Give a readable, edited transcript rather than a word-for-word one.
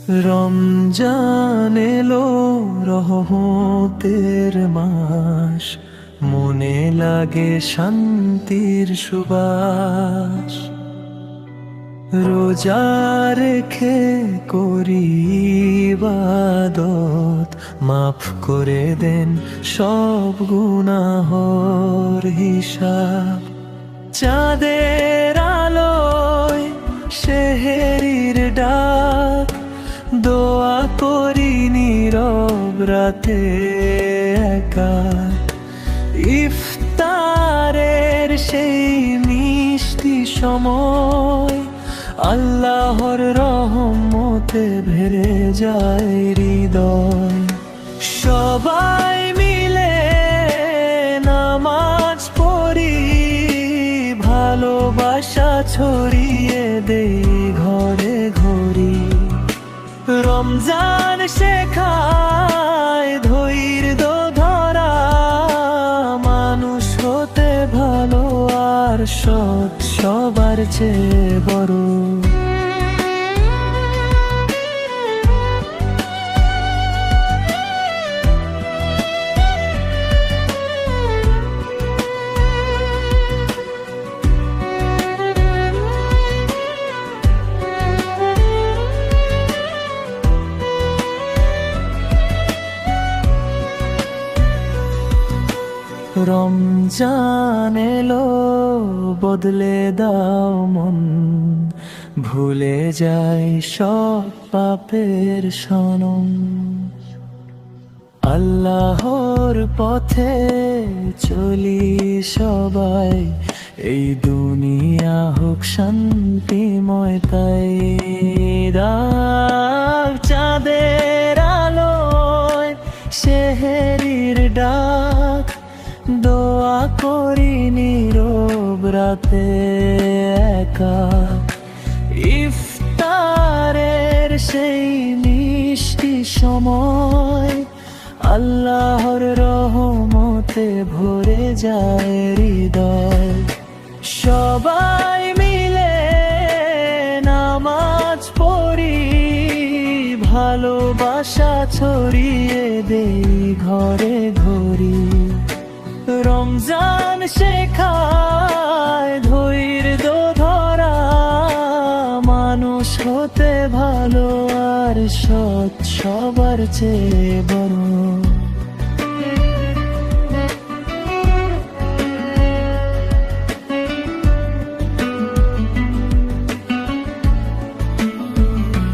রমজান এলো রহমতের মাস, মনে লাগে শান্তির সুবাস। রোজা রেখে করি ইবাদত, মাফ করে দেন সব গুনাহর হিসাব। চাঁদের আলোয় সেহেরির ডাক, দোয়া করি নীরব রাতে একা। ইফতারের সেই মিষ্টি সময়, আল্লাহর রহমতে ভরে যায় হৃদয়। সবাই মিলে নামাজ পড়ি, ভালোবাসা ছড়িয়ে দেই ঘরে ঘড়ি। রমজান শেখায় ধৈর্য ধরা, মানুষ হতে ভালো আর সৎ সবার চেয়ে বড়। রমজান এলো বদলে দাও মন, ভুলে যাই সব পাপের সনম। আল্লাহর পথে চলি সবাই, এই দুনিয়া হোক শান্তিময় তাই। রাত চাঁদের আলোয় সেহেরির ডাক, দোয়া করি নীরব রাতে একা। ইফতারের সেই মিষ্টি সময়, আল্লাহর রহমতে ভরে যায় হৃদয়। সবাই মিলে নামাজ পড়ি, ভালোবাসা ছড়িয়ে দেই ঘরে ঘড়ি। রমজান শেখায় ধৈর্য ধরা, মানুষ হতে ভালো আর সৎ সবার চেয়ে বড়।